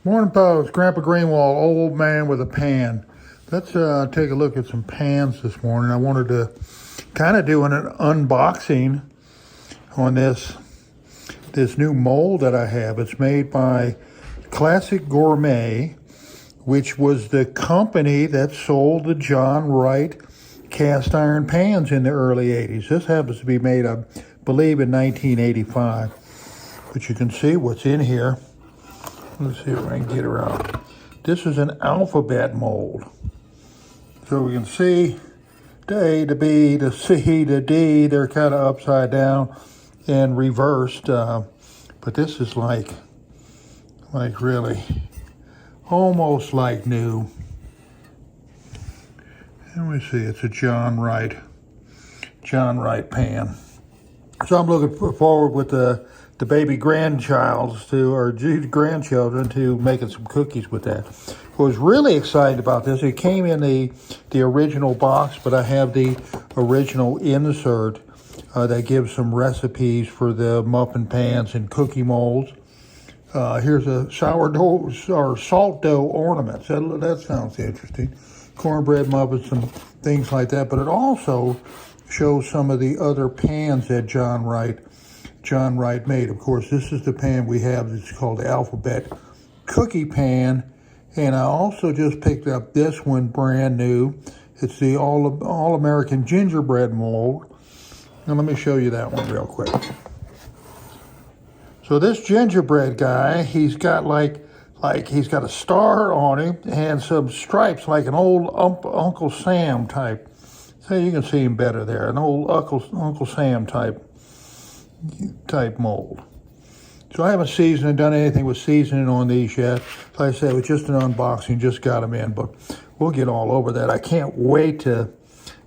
Morning, folks. Grandpa Greenwald, old man with a pan. Let's take a look at some pans this morning. I wanted to kind of do an unboxing on this new mold that I have. It's made by Classic Gourmet, which was the company that sold the John Wright cast iron pans in the early 80s. This happens to be made, I believe, in 1985. But you can see what's in here. Let's see if I can get her out. This is an alphabet mold. So we can see the A, the B, the C, the D, they're kind of upside down and reversed. But this is like really almost like new. Let me see, it's a John Wright pan. So I'm looking forward with the baby grandchildren to making some cookies with that. I was really excited about this. It came in the original box, but I have the original insert that gives some recipes for the muffin pans and cookie molds. Here's a sourdough or salt dough ornaments. That sounds interesting. Cornbread muffins, some things like that. But it also shows some of the other pans that John Wright made. Of course, this is the pan we have. It's called the Alphabet Cookie Pan. And I also just picked up this one brand new. It's the All-American Gingerbread mold. Now let me show you that one real quick. So this gingerbread guy, he's got he's got a star on him and some stripes like an old Uncle Sam type. So you can see him better there. An old Uncle Sam type mold. So I haven't done anything with seasoning on these yet. Like I said, it was just an unboxing, just got them in, but we'll get all over that. I can't wait to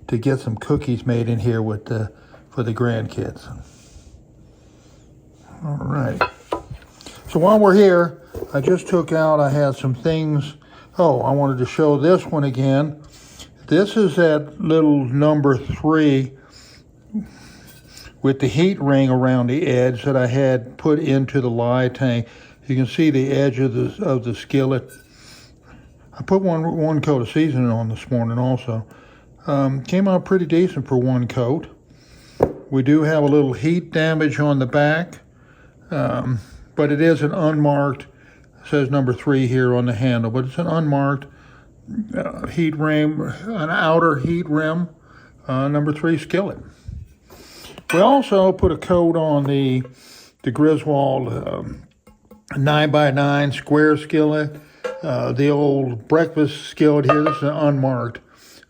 get some cookies made in here for the grandkids. All right. So while we're here, I had some things. Oh, I wanted to show this one again. This is that little number 3 with the heat ring around the edge that I had put into the lye tank. You can see the edge of the skillet. I put one coat of seasoning on this morning also. Came out pretty decent for one coat. We do have a little heat damage on the back, but it is an unmarked, it says number 3 here on the handle, but it's an unmarked heat rim, an outer heat rim, number 3 skillet. We also put a coat on the Griswold 9x9 square skillet, the old breakfast skillet here. This is an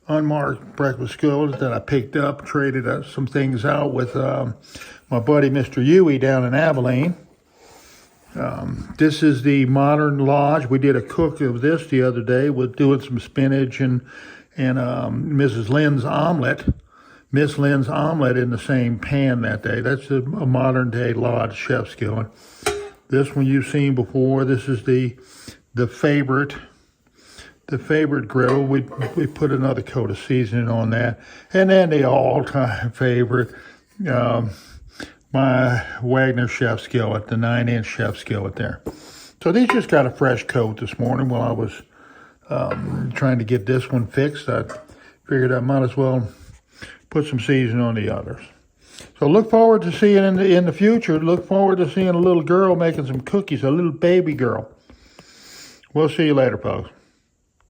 unmarked breakfast skillet that I picked up, traded some things out with my buddy Mr. Huey down in Abilene. This is the Modern Lodge. We did a cook of this the other day with doing some spinach and Mrs. Lynn's omelet. Miss Lynn's omelet in the same pan that day. That's a modern day Lodge chef skillet. This one you've seen before. This is the favorite griddle. We put another coat of seasoning on that. And then the all-time favorite, my Wagner chef skillet, the 9-inch chef skillet there. So these just got a fresh coat this morning while I was trying to get this one fixed. I figured I might as well put some seasoning on the others. So look forward to seeing in the future. Look forward to seeing a little girl making some cookies, a little baby girl. We'll see you later, folks.